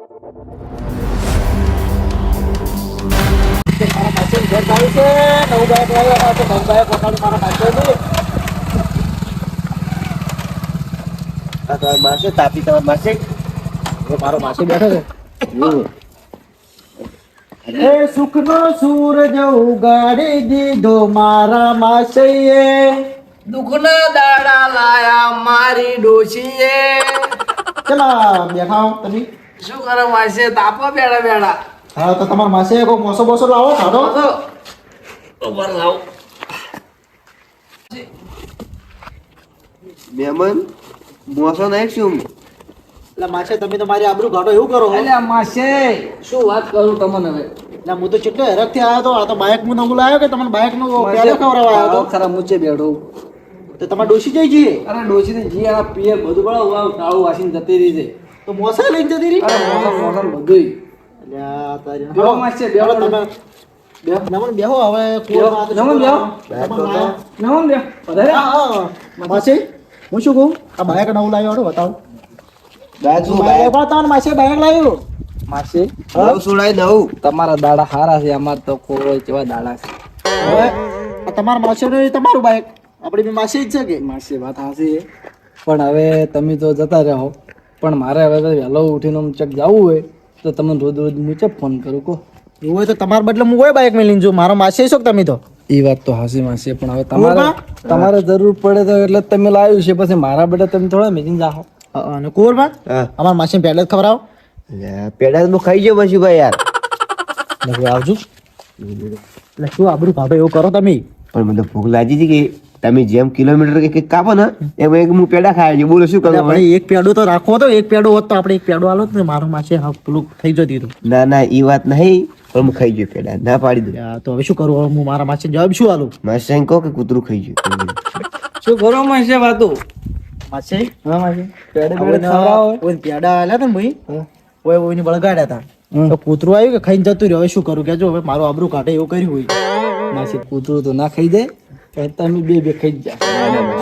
માસે તાપી તમાર માસે મારો માસી બેઠો છે. એ સુખનો સૂરજ ઉગાડી દીધો મારા માસીએ. દુઃખના દાડા લાયા મારી ડોશીએ. ચલા બેઠા હો તમે. શું કરે માસે તાપો બેડા બેડા. હા તો તમારા માસી કોઈ મોસો બોસો લાવો ખાધો. ઉપર લાવ. મહેમાન મોસો નહીં શું? એટલે માસે તમે તો મારી આબરૂ કાઢો એવું કરો. અલ્યા માસે શું વાત કરું તમને હવે. એટલે હું તો કેટલો હેરક થી આવ્યો તો. આ તો બાઇક માં નવું લાવ્યો કે તમને બાઇક નું પેલો ખવડાવવા આવ્યો તો. ખરા મૂચે બેઠો. તો તમારે ડોસી જઈ જઈએ. અરે ડોશી ને જી આ પિયર બધું બળો કાળું વાસીને જતી રહી છે. તો મોસા લઈને જતી રહી. અરે મોસમ બધું. અલ્યા તારી બેહો માસે બેહો તમે. નમન બેહો હવે. નમન બેહો. નમન બેહો. વધારે માસી હું શું કહું, આ બાઇક નવું લાવ્યો હતો બતાવો. બાજુ તમારે માસી બાઇક લાવ્યું. માસે નવ સુડાઈ દઉં. તમારા દાડા હારા છે, અમાર તો કોઈ કેવા દાડા છે. હવે આ તમારા માસી નું તમારું બાઇક આપણી બી માસી જ છે કે. માસી વાત હાસી છે, પણ હવે તમે તો જતા રહો. પણ મારે હવે તો વહેલો ઉઠીને આમ ચક જવું હોય તો તમને રોજ રોજ હું ચક ફોન કરું કહો. એવું હોય તો તમારા બદલે હું કોઈ બાઇક માં લઈને જાઉં. મારો માસી છો કે તમે તો. એ વાત તો હાસી માસી, પણ હવે તમારે જરૂર પડે તો એટલે જ તમે લાવ્યું છે. પછી મારા બેટા તમે થોડા મેજીને જાઓ. અને કુંવરમાં અમારા માસી પહેલે જ ખબર આવો. પેડા તો ખાઈ ગયો પછી ભાઈ યાર. આવજો. એટલે શું આબરું ભાભે એવું કરો તમે. પણ મને ભૂખ લાગી હતી કે તમે જેમ કિલોમીટર કે કાપો ને એમ એક હું પેડા ખાય છે. બોલો શું કરું? આપણે એક પેડો તો રાખવો હતો. એક પેડો હોત તો આપણે એક પેડો આલો ને મારો માસી હા પેલું થઈ જતી હતું. ના ના એ વાત નહીં, પણ હું ખાઈ ગયો પેડા. ના પાડી દઉં. તો હવે શું કરું? હું મારા માસી જવાબ શું આલું? માસે કહો કે કૂતરું ખાઈ ગયું. શું કરો માસે વાતો? માસી હા માસી પેડે કોઈ પેડા આલ્યા હતા ને ભાઈ કોઈ કોઈને બળગાડ્યા હતા. તો કૂતરું આવ્યું કે ખાઈને જતું રહ્યું. હવે શું કરું કેજો. હવે મારું આબરું કાઢે એવું કર્યું હોય. માસી કૂતરું તો ના ખાઈ જાય, પણ તમે બે ખાઈ જ જા.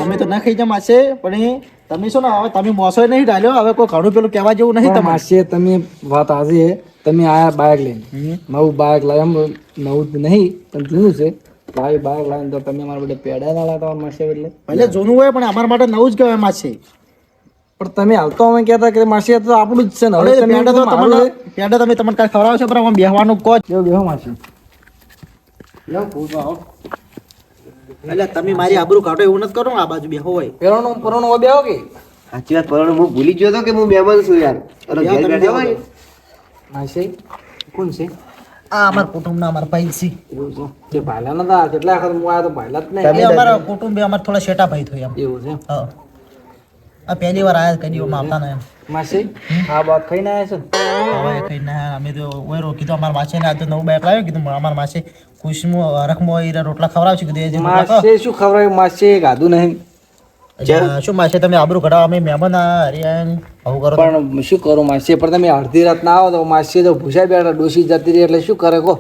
અમે તો ના ખાઈ જા માસે, પણ તમે શું ને હવે તમે મોસો નહીં ડાલ્યો. હવે કોઈ ઘણું પેલું કહેવા જેવું નહીં તમારે. માસી તમે વાત હાજી છે. તમે આયા બાઇક લઈને, નવું બાઇક લાવ્યા. નવું નહીં પણ જૂનું છે. બાઇક લાવીને તો તમે અમારા બધા પેડા ના લાવતા માસી બદલે. ભલે જૂનું હોય પણ અમારા માટે નવું જ કહેવાય માસે. પણ તમે હાલ તો અમે કહેતા કે માસી તો આપણું જ છે ને. હવે તમે પેડા તો તમને પેડા તમે તમને કાંઈ ખવડાવો છો, પણ આમ બેહવાનું કહો. બેહો માસી. એટલે તમે મારી આબરૂ કાઢો એવું નથી કરો. આ બાજુ બેહો હોય પરોણો બેહો કે સાચી વાત. પણ હું ભૂલી ગયો હતો કે હું મહેમાન છું યાર. અરે ઘેર બેઠા હોય. માસી કોણ છે? આ અમારા કુટુંબના અમારા ભાઈ છે. તે ભાઈલા નતા કેટલા વખત હું આવ્યો તો ભાઈલા જ નહીં. એ અમારા કુટુંબ અમારા થોડા શેટા ભાઈ થયા એમ. એવું છે. હા આ પહેલી વાર આયા કદી માં આવતા ને એમ. માસી આ બાત ખાઈને આવ્યા છો? હવે કઈ ના અમે તો ઓય રોકી તો અમારા માસી ને આ તો નવું બાઈક લાવ્યો. કીધું અમારા માસી ખુશમાં હરખમાં હીરા રોટલા ખવડાવશે. કીધું એ જે માસી શું ખવડાવ્યું? માસી ગાધું નહીં. શું માસી તમે આબરૂ કઢાવો. અમે મહેમાન હરિયાણ આવું કરો. પણ શું કરું માસી? પણ તમે અડધી રાત ના આવો તો માસી તો ભૂસા બેઠા ડોસી જતી રહી એટલે શું કરે કહો.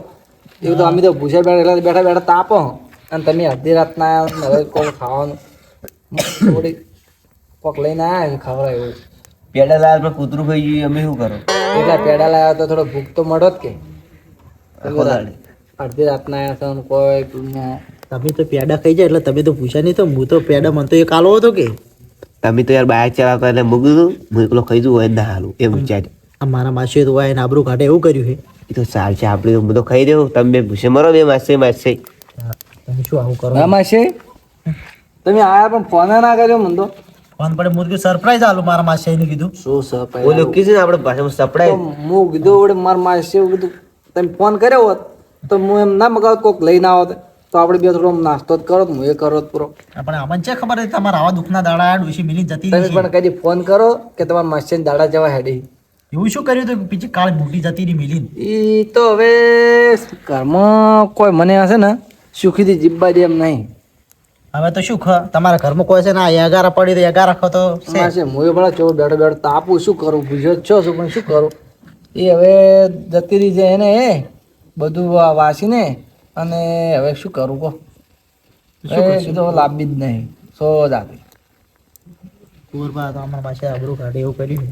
એવું તો અમે તો ભૂસા બેઠા એટલે બેઠા બેઠા તાપો. અને તમે અડધી રાત ના આવ્યા હવે કોણ ખાવાનું થોડી કોક લઈને આવ્યા ખવડાય એવું. પેડા લાલ પર કૂતરું ખાઈ ગયું. અમે શું કરો? એટલા પેડા લાવ્યા તો થોડો ભૂખ તો મળો જ કે. અડધી રાત ના આવ્યા છો કોઈ તમે તો પેડા ખાઈ જાય એટલે તમે તો પૂછ્યા નહીં. તો હું તો પેડા મને તો એક આલો હતો કે તમે તો યાર બાઇક ચલાવતા એટલે મૂકી દીધું. હું એકલો ખાઈ જવું હોય ના હાલું એમ વિચાર. મારા માસીએ તો હોય એને આબરૂ કાઢે એવું કર્યું છે. એ તો સારું છે. આપણે હું તો ખાઈ રહ્યો. તમે ભૂસે મરો બે માસે માસે. તમે શું આવું કરો? ના માસી તમે આયા પણ ફોન ના કર્યો મને તો. ફોન પડે મુર્ગી સરપ્રાઈઝ આલું મારા માસીને કીધું. શું સપાય ઓલું કીધું ને આપણે ભાષામાં સપડાય. હું કીધું વડે મારા માસી એવું કીધું. તમે ફોન કર્યો હોત તો હું એમ ના મગાવત કોક લઈને આવત તો આપણે બે થોડો નાસ્તો જ કરો. હું એ કરો પૂરો. આપણે આમાં છે ખબર છે તમારા આવા દુઃખના દાડા ડોશી મિલી જતી તમે રહી છે. પણ કદી ફોન કરો કે તમારા માસીને દાડા જવા હેડી. એવું શું કર્યું તો બીજી કાળ મોટી જતી રહી મિલી. એ તો હવે ઘરમાં કોઈ મને હશે ને સુખીથી જીવવા દે એમ નહીં. હવે તો શું તમારા ઘરમાં કોઈ છે ને એગારા પડી તો એગારા ખો તો માસી હું એ બળા ચો બેઠો બેઠો તાપું શું કરું પૂછ્યો છો છું પણ શું કરું. એ હવે જતી રહી છે એને બધું વાસીને અને હવે શું કરું કહો. શું તો લાભી જ નહીં સો જાતે. કુંવરબા તો અમારા પાસે આબરૂ કાઢે એવું કર્યું.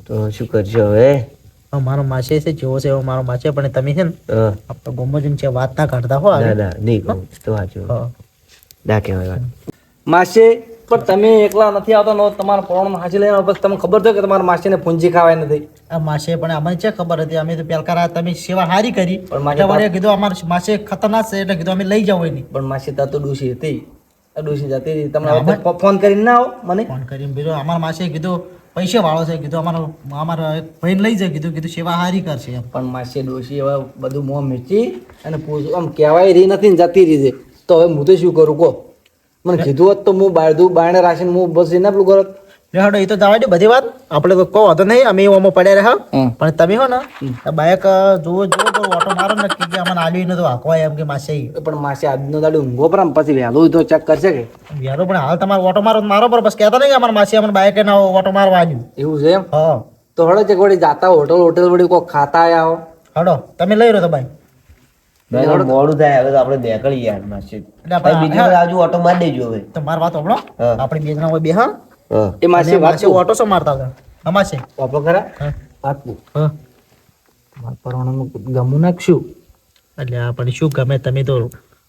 તો શું કરશો હવે? મારો માસે છે જેવો છે એવો મારો માસે પણ તમે છે ને હા. આપણે ગોમોજીન છે વાત ના કાઢતા હો ના આવી. ના નહીં કહું તો સાચું હા. ના કહેવાય વાત. માસી પણ તમે એકલા નથી આવતા નો તમારા પરોણ હાજી લઈને આવો. પછી તમને ખબર છે કે તમારા માસીને પૂંજી ખાવાય નથી. આ માસે પણ અમને છે ખબર હતી અમે તો પેલકાર તમે સેવા હારી કરી પણ માસે એટલે વળી કીધું અમારે માસે ખતરનાક છે એટલે કીધું અમે લઈ જાવ એની પણ માસી તા તો ડોશી હતી. આ ડોશી જતી રહી. તમને અમે- વખતે ફોન કરીને ના આવો મને. ફોન કરીને બીજો અમારા માસે કીધું પૈસા વાળો છે કીધું અમારા એક ભાઈને લઈ જાય કીધું સેવા હારી કરશે એમ પણ માસી ડોશી હવે બધું મોં મીચી અને આમ કહેવાય રહી નથી ને જતી રહી છે. તો હવે હું તો શું કરું કહો. મને કીધું હોત તો હું બાયણે રાખીને હું બસ એને પેલું કરત. લેહાડો એ તો જવા દે બધી વાત આપણે તો કહો હતો નહીં અમે ઓમાં પડ્યા રહ્યા પણ તમે હો ને આ બાઈક જોવો તો ઓટો મારો ને કે અમને આલ્યું ને તો હાંકવાય એમ કે માસે પણ માસી આજનો દાડો ઊંઘો પર આમ પછી વહેલું તો ચેક કરશે કે યારો પણ હાલ તમારો ઓટો મારો પર બસ કહેતા નહીં કે અમારા માસી અમને બાઈક ના ઓટો મારવા આવ્યું એવું છે એમ. હા તો હળો છે વળી જાતા હોટલ વળી કોઈ ખાતા આયા હો. હડો તમે લઈ રહ્યો તો ભાઈ મોડું થાય હવે તો આપણે નીકળી યાર માસી. એટલે આપણે- ભાઈ બીજી વાર આજુ ઓટો મારી દેજો હવે. તો મારી વાત સાંભળો હા. આપણે બે જણા હોય બે હા હા. એ માસી વાત માસી ઓટો શું મારતા હતા અમાસે વાપરો ખરા હા વાત પૂછ. હા મારા પરવાણાનું ગમું નાખશું. એટલે આપણે શું ગમે તમે તો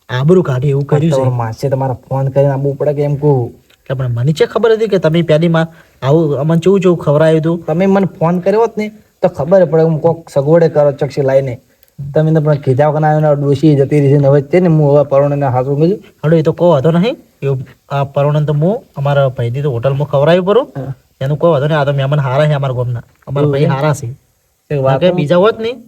આબરૂ કાઢી એવું કર્યું છે તો માસે તમારા ફોન કરીને આવવું પડે કે એમ કહું. એટલે પણ મને છે ખબર હતી કે તમે પહેલી માં આવું અમને ચેવું ખવડાવ્યું હતું તમે મને ફોન કર્યો હોત ને તો ખબર પડે હું કોક સગવડે કરો ચક્ષી લાઈને. તમે તો પણ ખીજાવ કરીને આવ્યો ડોશી જતી રહી છે ને હવે તે ને હું હવે પરવાણાને હાથું કીધું. હડો એ તો કહો હતો નહીં એવું આ પરોણન તો હું અમારા ભાઈથી તો હોટલમાં ખવડાવ્યું પરું એનું કહો હતો ને આ તો મહેમાન હારા છે અમારા ગામના અમારા ભાઈ હારા છે એક વાત વાત બીજા હોત નહીં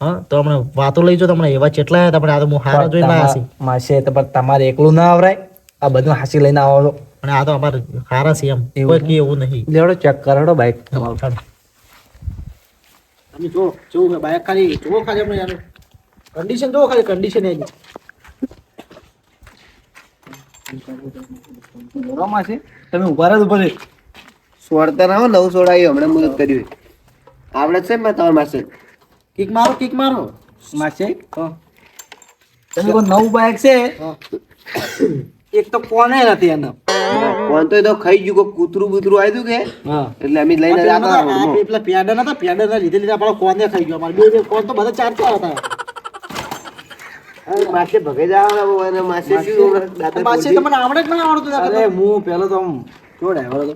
હા તો હમણાં વાતો લઈ જો તમને એવા ચેટલા હતા પણ આ તો હું હારા જોઈને લાયા છે માસે તો પણ તમારે એકલું ના આવરાય. આ બધું હાસી લઈને આવો છો. પણ આ તો અમારે હારા છે એમ એવું કોઈ કે એવું નહીં લેવડો ચેક કરાડો બાઈક તમારું. ચાલો. તમે જો જોવું બાઈક ખાલી જોવો ખાલી આપણે યાર કન્ડિશન જોવો ખાલી કન્ડિશન એની બોલો માસી તમે ઉભા રહો ઉપર. સોડતા ના હો નવું સોડાયું હમણાં મુદત કર્યું આપણે છે ને તમારા માસે કિક મારો માસી તમે કોઈ નવું બાઈક છે એક તો કોને નથી એને. કોણ તો એ તો ખાઈ ગયું કોઈ કૂતરું બૂતરું આવ્યું કે હા એટલે અમે લઈને જતા હતા રોડમાં. પેલા પેડા નતા પેડા ના લીધે લીધે આપણો કોને ખાઈ ગયો અમારે બે કોણ તો બધા ચાર હતા અરે માસે ભગે જાવ અને માસે શું દાદા માસે બોલતી? તમને આવડે કે ના આવડતું અરે હું પેલો તો આમ કેવો ડ્રાઈવર હતો.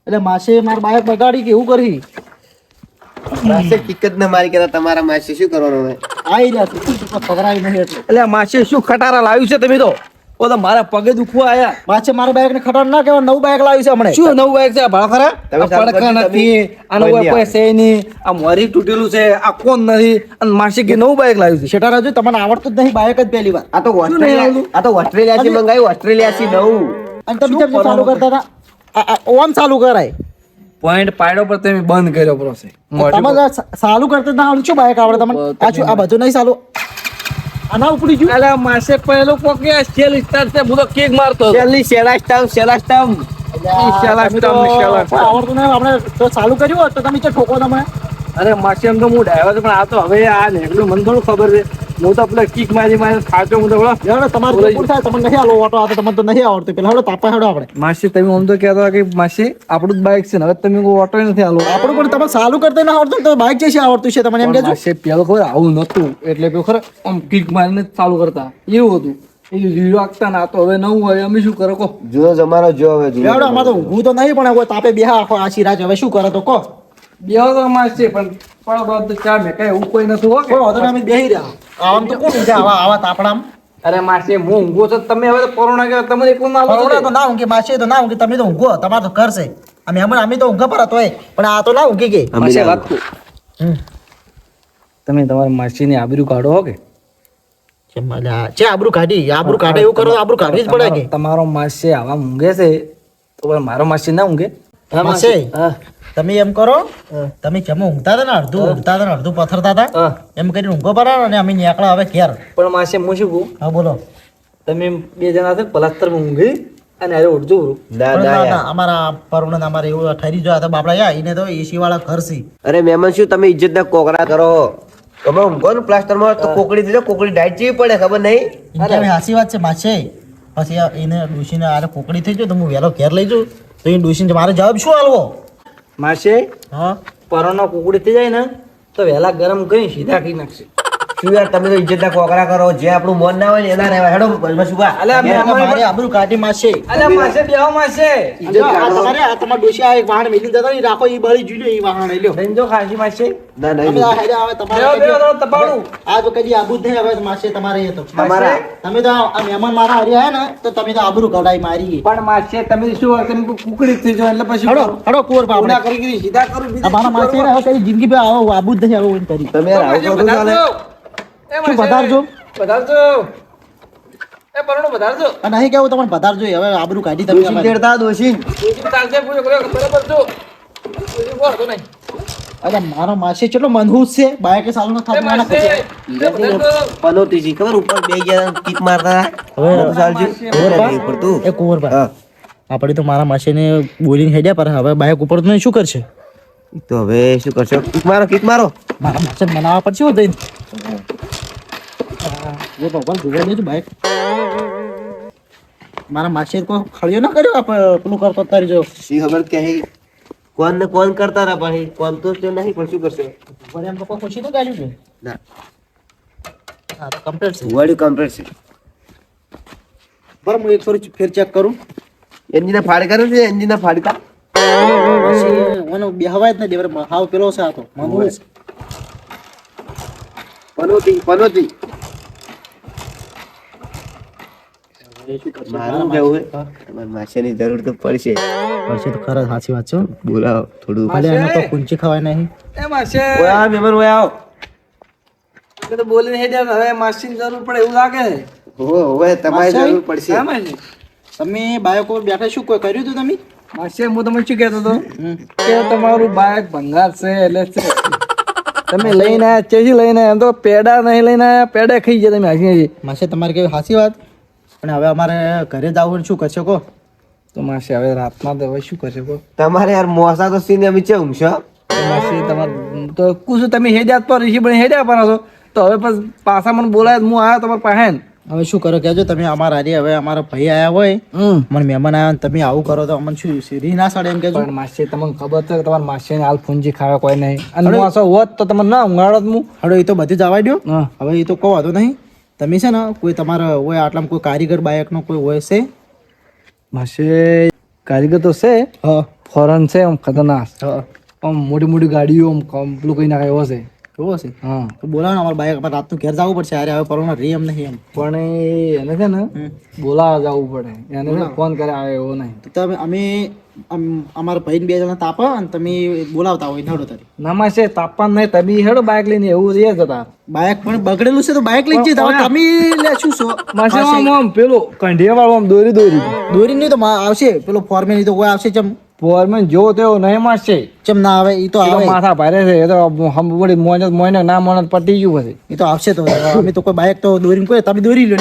એટલે માસે માર બાઈક બગાડી કે એવું કરી માસે કિક જ ના મારી કહેતા તમારા માસે શું કરવાનું હવે આઈ રહ્યા છે ખબર આવી નહીં એટલે એટલે માસી શું ખટારા લાવ્યું છે તમે તો ઓ તો મારા પગે દુખવા આયા. માસે મારા બાઈક ને ખટાડ ના કહેવાય નવું બાઈક લાવ્યું છે હમણે શું નવું બાઈક છે ભાડા ખરા? તમે આ ચાલુ પડખા કરજો, નથી તમે આનો કોઈ કોઈ છે નહીં આ મોરી તૂટેલું છે આ કોણ નથી અને માસી કે નવું બાઈક લાવ્યું છે. શેઠા રાજુ તમને આવડતું જ નહીં બાઈક જ પહેલી વાર આ તો ઓસ્ટ્રેલિયા થી મંગાવ્યું ઓસ્ટ્રેલિયા થી નવું અને તમે કેમ ચાલુ કરતા હતા ઓમ ચાલુ કરાય પોઈન્ટ પાડ્યો પર તમે બંધ કર્યો પ્રોસેસ. તમે ચાલુ કરતા ના આવડે શું બાઈક આવડે તમને પાછું આ બધું નહીં ચાલુ આના ઉપડી ગયું અલા માસે પહેલો પોકે સેલ સ્ટાર છે હું તો કેક મારતો હતો. છેલ્લી સેલા સ્ટમ્પ ઈ શાલા સ્ટમ્પ ને શાલા સ્ટમ્પ. આવડતું નહીં આપણે તો ચાલુ કર્યું હોત તો તમે ચો ઠોકો તમે અરે માસી એમ તો હું ડ્રાઈવર છું પણ આ તો હવે આ નેકડું મને થોડું ખબર છે હું તો પેલા કિક મારી ખાચો હું તો બોલો યાર તમારું જે પૂર થાય તમને નહીં આલો ઓટો આ તો તમને તો નહીં આવડતું પેલા હેડો તાપા હેડો આપણે માસી તમે આમ તો કહેતા કે માસી આપણું જ બાઈક છે ને હવે તમે કોઈ ઓટો નથી આલો. આપણું પણ તમે ચાલુ કરતા ના આવડતું તો બાઈક જે છે આવડતું છે તમને એમ પણ કહેજો માસી પેલો ખબર આવું નતું એટલે પેલું ખરે આમ કિક મારીને જ ચાલુ કરતા એવું હતું એ રીડો આગતા ના તો હવે નવું હોય અમે શું કરો કહો. જૂનો જમાનો જો હવે જૂનો હેડો અમારે તો ઊંઘું તો નહીં પણ કોઈ તાપે બેહા આખો આ સિરાજ હવે શું કરે તો કહો બેહો તો માસી પણ પડો બાદ તો ચા મેં કઈ એવું કોઈ નથી હો કે. કોઈ વાંધો નહીં અમે બેહી રહ્યા આમ તો કોણ ઊંઘે આવા તાપડામાં અરે માસી હું ઊંઘો છો તમે હવે તો કોરોના કે તમને એકલું ના પરોડા તો આલો ના ઊંઘે માસી તો ના ઊંઘે તમે તો ઊંઘો તમારે તો ઘર છે અમે અમે તો ઊંઘા પર હતો પણ આ તો ના ઊંઘી ગઈ અમે માસી ના વાત કહું. તમે તમારા માસીની આબરૂ કાઢો હો કે છે આબરૂ કાઢે એવું કરો તો આબરૂ કાઢવી જ પડે કે તમારો માસી આવા ઊંઘે છે તો પણ મારો માસી ના ઊંઘે. માસી હા તમે એમ કરો તમે જેમ ઊંઘતા હતા ને અડધું ઊંઘતા હતા ને અડધું પથરતા હતા હા. એમ કરીને ઊંઘો પર અને અમે નીકળ્યા હવે ઘેર પણ માસી હું શું કહું હા બોલો તમે બે જણા છે પલાસ્તર ઊંઘી અને અરે ઉઠજો ના પણ ના ના, યાર. ના, અમારા પરુણ અમારે એવું ઠરી જોયા હતા બાપડા યા એને તો એસી વાળા ઘર છે અરે મહેમાન શું તમે ઇજ્જત ના કોકરા કરો તમે ઊંઘો ને પ્લાસ્ટર માં તો કોકડી દેજો કોકડી ડાયટ જેવી પડે ખબર નહીં એમ કે હવે હાચી વાત છે માસે પછી એને ડૂસીને આરે પોકડી થઈ જાય તો હું વહેલો ઘેર લઈ જાઉં તો એ ડોશીને મારે જવાબ શું આલવો? માસે હા પરોનો કુકડી થઈ જાય ને તો વહેલા ગરમ કરી સીધા કરી નાખશે. શું યાર તમે તો ઇજ્જતના કોકરા કરો, જે આપણું મોન ના હોય ને એના રહેવા હેડો બસમાં શું અલ્યા, મારે આબરૂ કાઢી મારશે. અલ્યા માસે બેહો માસે આ તમારા ડોશી આ એક વાહન મેલી જતા રાખો, એ બળી જોઈ લે, એ વાહન લઈ લો. જો ખાસી માસે ના તમે નહીં આ હેડે આવે તમારે બેહો બેહો કદી- તપાડું. આ તો કદી આબુ જ નહીં હવે મારશે તમારે. એ તો તમારા તમે તો આ મહેમાન મારા હારી આયા ને તો તમે તો આબરૂ કઢાઈ મારી. પણ માસે તમે શું તમે કુકડી થઈ જાવ એટલે પછી હડો હડો કુંવર બાપ પૂરા કરી સીધા કરું આ મારા માસી ને હવે કદી જિંદગી પર આવો આબુ જ નહીં આવો કરી. તમે યાર આવું કરો ચાલે. શું વધારજો? વધારજો એ પરોનો વધારજો આ નહીં કેવું તમને પધારજો હવે આબરૂ કાઢી તમે દોશી અમારી. તેડતા દોશી ચાલશે પૂરો કર્યો બરાબર જો બોલતો નહીં અરે મારો માસી કેટલો મનહૂસ છે, બાઈકે સાલું ન થતું એના પછી. પનોતી જી ખબર ઉપર બે ગયા કિક મારતા હવે હવે ચાલજી કુંવરબા, ઉપર તું એ કુંવરબા, હા આપણે તો મારા માસીને બોલીને હેડ્યા પર હવે બાઈક ઉપર તો નહીં શું કરશે? તો હવે શું કરશો? કિક મારો કિક મારો. મારા માસી બનાવવા પડશે હો દઈને. જો ભગવાન જોવા દેજો બાઈક. મારા માસી કોઈ ખળિયો ના કર્યો પેલું કરતો તારી જો શી ખબર કે કોણ ને કોણ કરતા હતા પણ કોણ તો તે નહીં પણ શું કરશે? વળી એમ તો કોઈ ખુશી તો ગાલ્યું છે. ના હા તો કમ્પ્લીટ છે. વડી કમ્પ્લીટ છે. બરાબર હું એક ફરી ફેર ચેક કરું. એન્જિન ફાડ કરે છે, એન્જિન ફાડકા પછી મને બેહવાય જ નથી બરાબર. હાવ પેલો છે આ તો મનહૂસ. પનોતી પનોતી એ શું કરશે? મારું કેવું હે તમારા માસીની જરૂર તો પડશે. પડશે તો ખરા સાચી વાત છે. બોલાવો થોડું. ભલે એનો તો કુંચી ખવાય નહીં. એ માસે ઓય આ મહેમાન ઓય આવો. તો બોલીને હેડે હવે માસીની જરૂર પડે એવું લાગે ઓય તમારી માસી? જરૂર પડશે. હા માસી તમે બાઈક ઉપર બેઠા શું કોઈ કર્યું હતું તમે? માસી હું તમને શું કહેતો હતો કે તમારું બાઈક ભંગાર છે એટલે છે તમે લઈને આયા ચેજી લઈને આયા? એમ તો પેડા નહીં લઈને આયા, પેડા ખાઈ ગયા તમે હાસી માસે તમારે કેવી સાચી વાત. પણ હવે અમારે ઘરે જવું શું કરશો કહો? તો માસી હવે રાતના તો હવે શું કરશે કહો? તમારે યાર મોસા તો સીને અમે છે ઊંઘશો. તો માસી તમારે તો કુછ તમે હેડ્યા પર ઋષિ પણ હેડ્યા પર છો તો હવે પછી પાછા મને બોલાય હું આવ્યો તમારા પાસે ને. હવે શું કરો કહેજો તમે. અમારા હારી હવે અમારા ભાઈ આયા હોય, મને મહેમાન આવ્યા ને તમે આવું કરો તો અમને શું સીધી ના સડે એમ કહેજો. પણ માસી તમને ખબર છે કે તમારા માસી હાલ ફૂંજી ખાવે કોઈ નહીં અને હું આસો હોત તો તમને ના ઊંઘાડો હું. હડો એ તો બધું જવા દો. હા હવે એ તો કહો વાંધો નહીં. તમે છે ને કોઈ તમારા હોય આટલામાં કોઈ કારીગર બાયકનો કોઈ હોય છે? માસી કારીગર તો છે, હા ફોરન છે આમ ખતરનાક હા આમ મોટી મોટી ગાડીઓ આમ પેલું કઈ નાખે એવો છે. કેવો છે? હા તો બોલાવો ને અમારા બાઈક પર રાતનું ઘેર જવું પડશે. અરે હવે પરોણા રહી એમ નહીં એમ. પણ એને છે ને બોલાવા જવું પડે એને છે ફોન કરે આવે એવો નહીં. તો તમે અમે અમારા ભાઈને 2 જણા તાપો અને તમે બોલાવતા હોય નડો તારી. ના માસી તાપમાન નહીં તમે હેડો બાઇક લઈને એવું રે જતા બાઈક પણ બગડેલું છે તો બાઈક લઈ જઈએ. હવે તમે લે શું છો? માસી આમ આમ પેલું કંઢિયા વાળું આમ દોરી દોરી દોરી નહીં તો આવશે પેલો ફોરમેન તો કોઈ આવશે. ચમ ફોરમેન જો તેવો નહીં માસી ચમ ના આવે એ તો એ તો આવે. માથા ભારે છે એ તો વળી મોને ના મોને પટી ગયું પછી. એ તો આવશે તો અમે તો કોઈ બાઈક તો દોરીને કોઈ તમે દોરી લો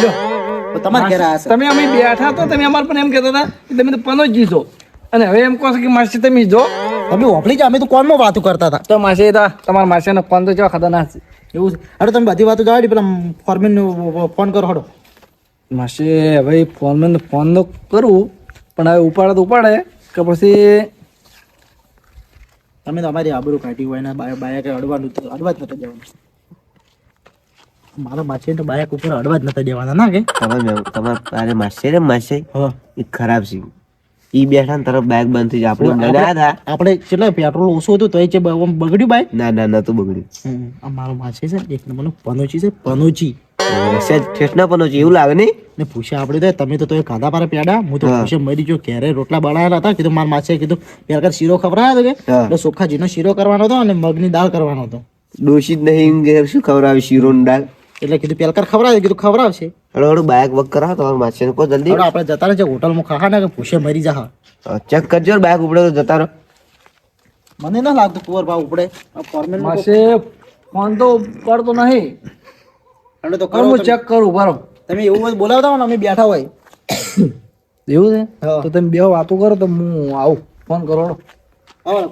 તો તમારે ઘરે આવશે. તમે અમે બેઠા તો તમે અમારે પણ એમ કહેતા હતા કે તમે તો પનોજી છો અને હવે એમ કહો છો કે માસી તમે જો તમે ઓફલી જ અમે તો કોનમાં વાતો કરતા હતા. તો માસી તમારા માસીનો ફોન તો કેવા ખતરનાક છે. એવું છે? અરે તમે બધી વાતો જવા દે પેલા ફોરમેન ફોન કરો હડો. માસી હવે ફોન તો કરવું પણ હવે ઉપાડે તો ઉપાડે કે પછી તમે તો અમારી આબરૂ કાઢી હોય ને બાયક અડવાનું અડવા જ નતા દેવાના. મારા માસી તો બાયક ઉપર અડવા જ નતા દેવાના ના કે. તમારે માસી રે માસી હા એ ખરાબ છે. ઈ બેઠા ને તરફ બાઇક બંધ થઈ જાય. આપણે લડ્યા હતા. આપણે કેટલા પેટ્રોલ ઓછું હતું તો એ બગડ્યું બાઈક. ના ના નતું બગડ્યું. આ મારો માસી છે એક નંબરનો પનોચી છે પનોચી. સેજ ઠેસના પણ છે એવું લાગે નહીં. ને પૂછ્યા આપણે તો તમે તો ખાધા પારે પેડા હું તો પૂછે મરી જો ઘેરે રોટલા બનાવેલા હતા. કીધું મારા માસીએ કીધું પેલા શીરો ખવડાવ્યો હતો કે એટલે સોખાજીનો શીરો કરવાનો હતો અને મગની દાળ કરવાનો હતો. ડોશી જ નહીં ઘેર શું ખવડાવે શીરો ને દાળ. એટલે કીધું પેલકાર ખવડાવે કીધું ખવડાવશે. હળો હળો બાઇક વક કરાવો તમારા માસી કો જલ્દી. હવે આપણે જતા રહે હોટલમાં ખાવા ને કે પૂછે મરી જા. ચેક કરજો બાઇક ઉપડે તો જતા રહો. મને ના લાગતું કુંવર ભાવ ઉપડે. ફોરમેન માસી ફોન તો કરતો નહીં એટલે તો કર કરો હું ચેક કરું બરો. તમે એવું હોય બોલાવતા હોય ને અમે બેઠા હોય. એવું છે હા. તો તમે બે વાતો કરો તો હું આવું ફોન કરો. આવો.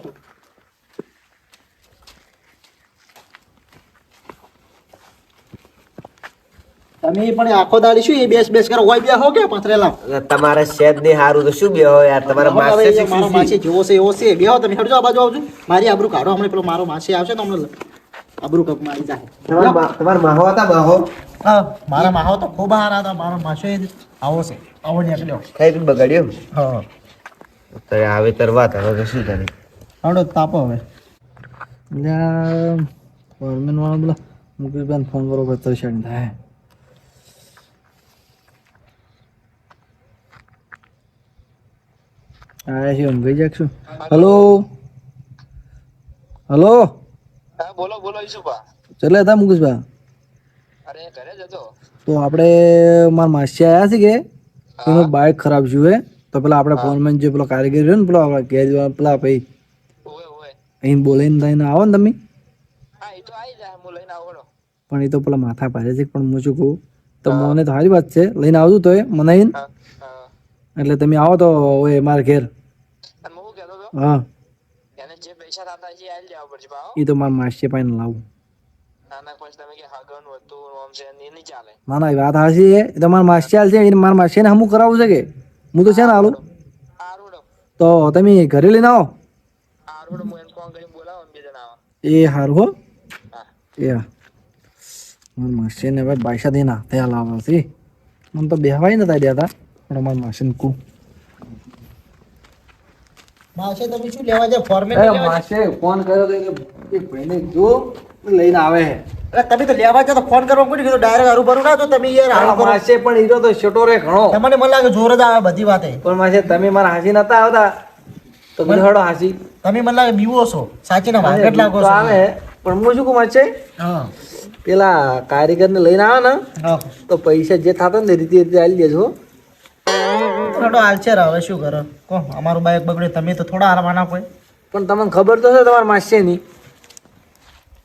તમે પણ આખો દાડી શું એ બેસ કરો હોય બે હો કે પથરેલા તમારે શેદ નહીં હારું તો શું બે હોય યાર તમારા માસે હવે મારો માસી જેવો છે એવો છે બે હો તમે હટજો આ બાજુ આવજો મારી આબરૂ કાઢો હમણાં પેલો મારો માસી આવશે તો હમણાં આબરૂ કપ મારી જાય તમારા માહો હતા માહો હા મારા માહો તો ખૂબ હારા હતા મારો માસો આવો છે આવો નીકળ્યો કઈ બી બગાડ્યો હા તો આવે તરવા હવે તો શું કરે હડો તાપો હવે ફોરમેન વાળા બોલા મુકેશભાઈ ફોન કરો કે તરસાણ થાય આયા છે ઊંઘી જાગશું હલો હલો હા બોલો બોલો ઈશુભા ચાલે હતા મુકેશભાઈ અરે ઘરે જ હતો તો આપણે મારા માસી આવ્યા છે કે એનું બાઇક ખરાબ છે હે તો પેલા આપણે ફોનમેન જે પેલો કારીગર રહ્યો ને પેલો આપણે ઘેર પેલા ભાઈ ઓય ઓય અહીં બોલાઈને થઈને આવો ને તમે હા એ તો આવી જાય હું લઈને આવવાનો પણ એ તો પેલા માથા ભારે છે પણ હું શું કહું તો મને તો સારી વાત છે લઈને આવજો તો એ મને હા હા એટલે તમે આવો તો ઓય મારા ઘેર અને હું કહેતો હતો હા એને જે પૈસા થતા છે આવી લેવા પડશે ભાવ એ તો મારા માસી પાસે લાવું નાના પછી તમે કે હાગન હતું આમ છે એ નહીં ચાલે ના ના એ વાત હાચી છે એ તો મારા માસી હાલ છે એને મારા માસીને હમું કરાવવું છે કે હું તો છે ને હાલું આરોડો તો તમે ઘરે લઈને આવો આરોડો હું એને ફોન કરીને બોલાવો ને બે જણા આવા એ સારું હો હા એ હા મારા માસીને હવે પૈસા દઈને ત્યાં લાવવા છે મને તો બેહવાય નતા દેતા પણ મારા માસીને કહું માસે તમે શું લેવા જાય ફોર્મેટ માસે ફોન કર્યો તો એ ભાઈને જો લઈને આવે છે તમે તો લેવા જાય તો ફોન કરવા કોની કીધું ડાયરેક્ટ હરું ભરું ના તો તમે યાર હાલ કરો માસે પણ હીરો તો છોટો રે ઘણો તમને મને લાગે જોર જ આવે બધી વાતે પણ માસે તમે મારા હાસી નતા આવતા તો મને હડો હાસી તમે મને લાગે બીવો છો સાચી ના માર્કેટ લાગો તો છો આવે પણ હું શું કહું માસે હા પેલા કારીગરને લઈને આવે ને હા તો પૈસા જે થતા ને રીતે રીતે આલી દેજો થોડો હાલશે હવે શું કરો કો અમારું બાઈક બગડે તમે તો થોડા હાલવાના કોઈ પણ તમને ખબર તો છે તમારા માસે ની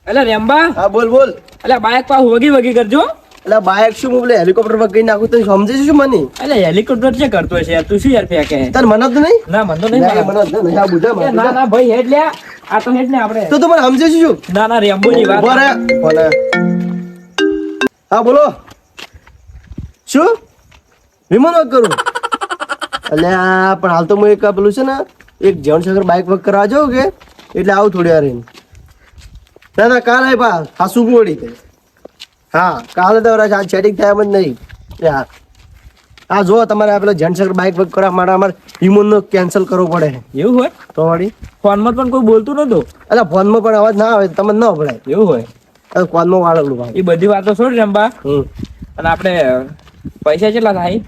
એટલે રેમ્બા હા બોલ બોલ એટલે બાઇક પા વગી વગી કરજો એટલે બાઇક શું હું હેલિકોપ્ટર પર કઈ નાખું તો સમજે છે શું મને એટલે હેલિકોપ્ટર છે કરતો છે યાર તું શું યાર ફેંકે તાર મને જ નહીં ના મન તો નહીં ના, મારા. મને જ નહીં. આ બુઝા એ ના ના ભાઈ હેડ લે આ તો હેડ ને આપણે તો તું મને સમજે છે શું ના ના રેમ્બો ની વાત ઉભો રહે. બોલે. હા બોલો શું વિમાન વર્ક કરું અલ્યા પણ હાલ તો હું એક પેલું છે ને એક જૈન સાગર બાઇક વર્ક કરવા જાઉં કે એટલે આવું થોડી વાર રહીને. ના ના કાલ આવી પા હા શું પડી ગઈ હા કાલે તો આ સેટિંગ થાય એમ જ નહીં એ હા હા જો તમારે આ પેલો જૈન સાગર બાઇક વર્ક કરવા માટે અમારે વિમાનનો કેન્સલ કરવો પડે એવું હોય તો વળી ફોનમાં પણ કોઈ બોલતું નતું એટલે ફોનમાં પણ અવાજ ના આવે તમને ન પડાય એવું હોય ફોનમાં વાળેલું ભાઈ એ બધી વાતો છોડ રેમ્બા અને આપણે પૈસા કેટલા થાય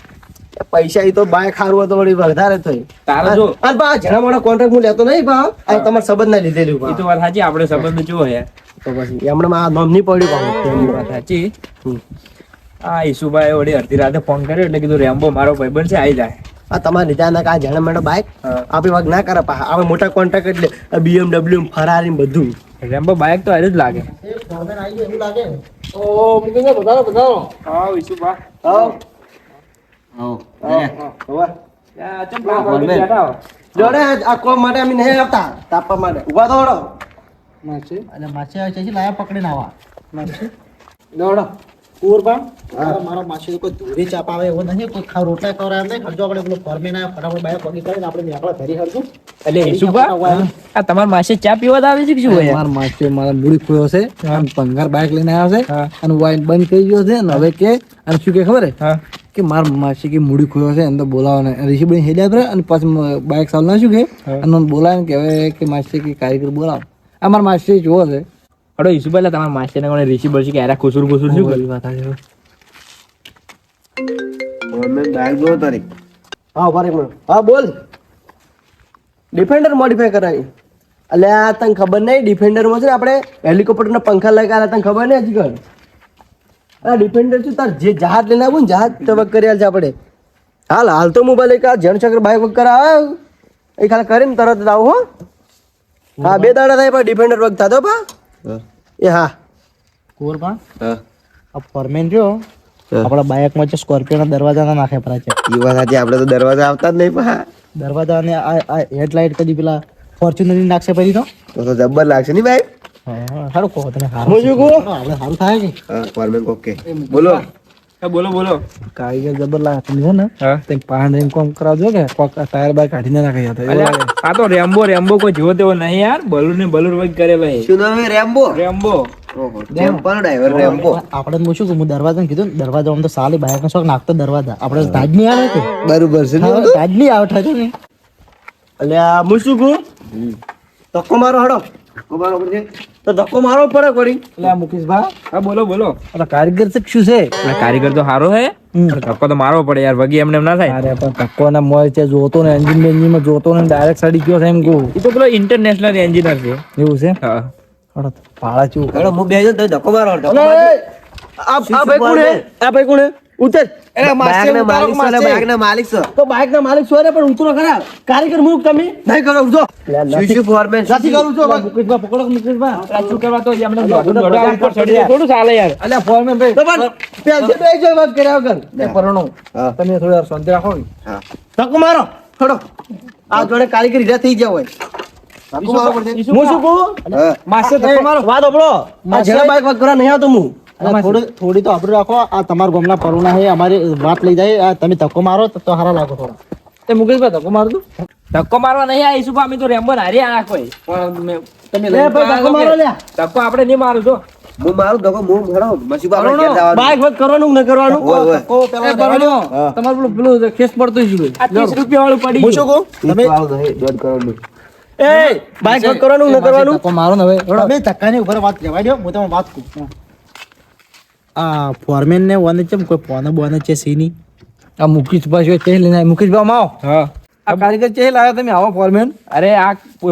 પૈસા એ તો બાય ખારું તો વળી વધારે થઈ તારે જો અને બા જણા મોટા કોન્ટ્રાક્ટ હું લેતો નહીં બા આ તમારા સંબંધ ના લીધેલું એ બા તો વાત સાચી આપણે સંબંધ જો યાર તો પછી એમણે આ નામ નહીં પડ્યું એ બા વાત સાચી આ ઈસુભાઈ વળી અડધી રાતે ફોન કર્યો એટલે કીધું રેમ્બો મારો ભાઈબંધ છે આવી જાય આ તમારા લીધા ના કા જણા મોટા બાઇક હા. આપણે વાગ ના કરે પા આપણે મોટા કોન્ટ્રાક્ટ એટલે BMW ફરારી બધું રેમ્બો બાઇક તો હારું જ લાગે ફોર્મેટ આવી ગયું એવું લાગે ઓ મુકેશ બતાવો બતાવો હા ઈસુભા જોડે આ કોમ માટે અમે નહીં આવતા તાપવા માટે ઉભા તો હળો માસે અને માસે આવે છે લાયા પકડીને આવા દોડો કુરબા મારો માસી કોઈ ધૂરી ચાપ આવે એવો નહીં કોઈ ખાવ રોટલા કરાય નહીં ખર્ચો આપણે પેલો ફોર્મેટ આવે ફટાફટ બાય પગી કરીને આપણે નેકળા ધરી હરશું એટલે ઈસુભા આ તમારા માસે ચા પીવા આવે છે કે શું હોય મારા માસે મારા મૂડી ખોયો છે અને પંગાર બાઇક લઈને આવ્યો છે હા. અને વાઈન બંધ થઈ ગયો છે ને હવે કે અને શું કે ખબર હે હા કે મારા માસી કે મૂડી ખોયો છે અંદર બોલાવો ને ઋષિભાઈ હેડ્યા પર અને પછી બાઇક ચાલુ ના શું કે અને મને બોલાવે કે હવે કે માસી કે કારીગર બોલાવો આ મારા માસી જોવો છે હડો ઈસુભા એટલે તમારા માસે ને કોણે રીસી બળશી કે આરા કુસુર કુસુર શું કર્યું વાત આવે બાઇક જો તારી હા ઉભા રહે એક મિનિટ. હા બોલ ડિફેન્ડર મોડિફાઈ કરાવી અલ્યા તને ખબર નહીં ડિફેન્ડરમાં છે ને આપણે હેલિકોપ્ટરના પંખા લગાવ્યા તને ખબર નહીં હજી કર આ ડિફેન્ડર શું તાર જે જહાજ લઈને આવું ને જહાજ તો વર્ક કરી છે આપણે હાલ તો મોબાઈલ એક જૈન સાગર બાઇક વર્ક કરાવ એ ખાલી કરીને તરત જ આવું હો હા 2 દાડા થાય પણ ડિફેન્ડર વર્ક થતો પા એ હા કુરબા આ ફોર્મેટ જો આપણા બાઇકમાં જે સ્કોર્પિયોના દરવાજા નાખે પરા છે એ વાત સાચી આપણે તો દરવાજા આવતા જ નહીં પા દરવાજા અને આ હેડલાઇટ કદી પેલા ફોર્ચ્યુનર ની નાખશે પરી તો જબ્બર લાગશે નહીં ભાઈ સારું કહો તને હું શું કહું? આપણે સારું થાય કે હા ફોર્મેન ઓકે બોલો હા બોલો બોલો. કારીગર જબર લાગે તમે છે ને હા તે પાન રેન કોમ કરાવજો કે કોક ટાયર બાર કાઢીને નાખી હતા અલ્યા, આ તો રેમ્બો કોઈ જેવો તેવો નહીં યાર, બલૂન ને બલૂન વગ કરેલા છે. શું નામ છે? રેમ્બો. રેમ્બો. ઓહો, ટેમ્પલ ડ્રાઈવર રેમ્બો. આપણે હું શું કહું, હું દરવાજા કીધું ને, દરવાજા આમ તો સાલી બાઈક નો શોખ નાખતો દરવાજા આપણે તાજ નહીં આવે કે બરોબર છે ને? તાજ નહીં આવે ઠાજો ને અલ્યા હું શું કહું, ધક્કો મારો હડો. ધક્કો મારો પડશે તો ધક્કો મારવો પડે પડી. એટલે મુકેશભાઈ હા બોલો બોલો. આ કારીગર છે કે શું છે? આ કારીગર તો સારો હે, પણ ધક્કો તો મારવો પડે યાર, વગી એમને એમ ના થાય. અરે પણ ધક્કો ના મોય છે, જોતો ને એન્જિન માં જોતો ને ડાયરેક્ટ સડી ગયો છે એમ કહું. એ તો પેલો ઇન્ટરનેશનલ એન્જિનિયર છે. એવું છે? હા હળો, ભાડા ચૂક હેડો હું બેસી જાઉં તો ધક્કો મારો. આ ભાઈ કોણ હે? આ ભાઈ કોણ હે? ઉતર. બાઇકના માલિક છે ને, બાઇકના માલિક છે. તો બાઇકના માલિક છો રે, પણ ઉતરો ખરા. કારીગર હું તમે નહીં કરો ઉઠો. શું ફોરમેન નથી કરું છો. મુકેશભાઈ પકડો મુકેશભાઈ. આ શું કરવા તો એમને દોડો ઉપર ચડી જાય, થોડું ચાલે યાર. અલ્યા ફોરમેન ભાઈ તો પણ પેન્સિલ બેસી જાય વાત કર્યા વગર. એ પરણો હા. તમે થોડી શાંતિ રાખો ને. હા. ધક્કો મારો. થોડો. આ જોડે કારીગર હીરા થઈ ગયા હોય. ધક્કો મારો પડશે. હું શું કહું? હા. માસે ધક્કો મારો. વાત ઓપડો. આ જેના બાઇક વાત કરવા નહીં આવતો હું. અલા, થોડી તો આબરૂ રાખો. આ તમારા ગામના પરુણા છે, અમારી વાત લઈ જાય. આ તમે ધક્કો મારો તો સારા લાગો થોડા. એ મુકેશભાઈ ધક્કો મારો તું. ધક્કો મારવા નહીં આ ઈસુભા, અમે તો રેમ્બો હારી આ કોઈ પણ તમે લે ભાઈ ધક્કો મારો લ્યા. ધક્કો આપણે નહીં મારું છો. હું મારું ધક્કો હું ભરો. મસીબા આપણે ઘેર જવાનું. બાઇક વાત કરવાનું કે ન કરવાનું? હોય હોય. ધક્કો પેલા દેવાનો. તમારું પેલું કેસ પડતો જ આ 30 રૂપિયા વાળું પડી હું શું ગયું. કહું, તમે દોઢ કરોડ એ બાઇક વાત કરવાનું ન કરવાનું? ધક્કો મારો ને હવે તમે ધક્કાની ઉપર વાત જવા દો. હું તમને વાત કહું, આ ફોરમેન ને વને ચમ કોઈ ફોન બોને છે સીની આ મુકેશભાઈ છે લઈને મુકેશભાઈ માં આવો. હા આ કારીગર છે લાવ્યા તમે આવો ફોરમેન. અરે આ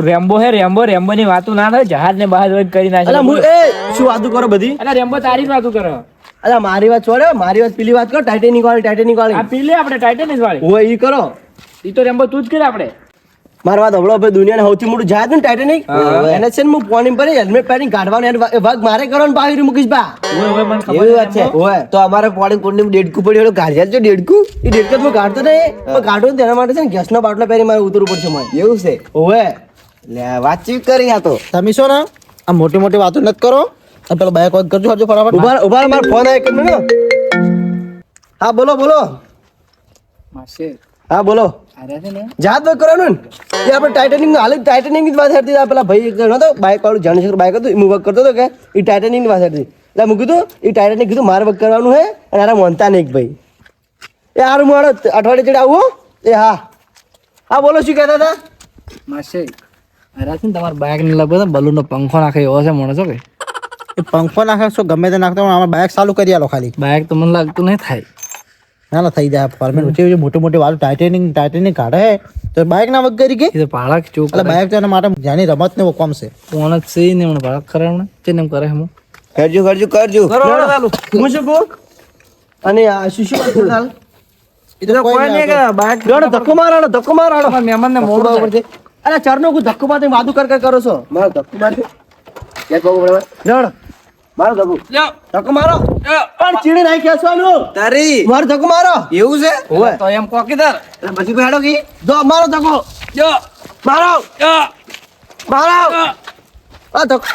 રેમ્બો હે, રેમ્બો ની વાતો ના થાય, જહાજ ને બહાર વગ કરી નાખે. અલા હું એ શું વાતું કરો બધી? અલા રેમ્બો તારી જ વાતો કરે. અલા મારી વાત છોડે, મારી વાત પેલી વાત કરો. ટાઇટેનિક વાળી આ પી લે આપણે ટાઇટેનિસ વાળી. હોય ઈ કરો. ઈ તો રેમ્બો તું જ કરે આપણે. મારી વાત હબળો ભાઈ, દુનિયાનું સૌથી મોટું જહાજ ને ટાઇટેનિક, એને છે ને હું પોણી પર હેલ્મેટ પહેરીને કાઢવાનું, એને ભાગ મારે કરવાનું પાહી મુકેશભાઈ. ઓય ઓય મને ખબર એવી વાત છે. હોય તો અમારે પોણી કોણની ડેડકું પડ્યું, કાઢ્યા છે ડેડકું. એ ડેડકું હું કાઢતો નહીં, પણ કાઢું ને તેના માટે છે ને ગેસનો બાટલો પહેરી મારે ઉતરવું પડશે મને. એવું છે? હોય લે વાતચીત કરી આ તો. તમે છો ને આ મોટી મોટી વાતો નથી કરો. અને પેલા બાઈક વાત કરજો હરજો ફટાફટ. ઉભા ઉભા મારો ફોન આવ્યો એક મિનિટ. હા બોલો બોલો. હા બોલો. જહાજ વાત કરવાનું ને એ આપણે ટાઇટેનિક હાલ ટાઇટેનિક ની જ વાત હતી. પેલા ભાઈ નતો બાઇક વાળું જાણીશંકર બાઇક હતું, હું વર્ક કરતો હતો કે એ ટાઇટેનિક ની વાત હતી. એટલે મેં કીધું એ ટાઇટેનિક કીધું મારે વર્ક કરવાનું છે, અને આરા માનતા નહીં ભાઈ. એ હારું મારો અઠવાડિયે ચડે આવું. એ હા હા બોલો શું કહેતા હતા? માસે અરે છે ને તમારા બાઈક ને લગભગ બલૂન નો પંખો નાખે એવો છે માણસો કે એ પંખો નાખે છો ગમે તે નાખતો અમારે બાઈક ચાલુ કરી આલો ખાલી. બાઈક તો મને લાગતું નહીં થાય. ના ના થઈ જાય. ફોર્મેન મોટી મોટી વાળું ટાઇટેનિક કાઢે તો બાઈક ના વગર કે એ ભાડા ચોક એટલે બાઈક તો એના માટે જાની રમત ને કોમ છે. કોણ જ છે ને મને ભાડા કરે હમણાં છે ને એમ કરે હું કરજો કરજો કરજો. હું શું કહું? અને આ શું શું વાત કરતા હાલ? કોઈ નહીં કે બાઈક દોડો ધક્કો મારો, ધક્કો મારો. મહેમાન ને મોડું ઉપર છે. અરે ચરનો કોઈ ધક્કો મારતી વાદુ કર કરો છો. મારો ધક્કો મારજો. એક પગ બરાબર. દોડ. મારો ધક્કો. ધક્કો મારો. પણ ચીડી નાખી ખેંચવાનું. તારી. મારો ધક્કો મારો. એવું છે? હોય. તો એમ કોકીદાર એટલે પછી કોઈ હેડો કી. જો મારો ધક્કો. જો. મારો. મારો. આ ધક્કો.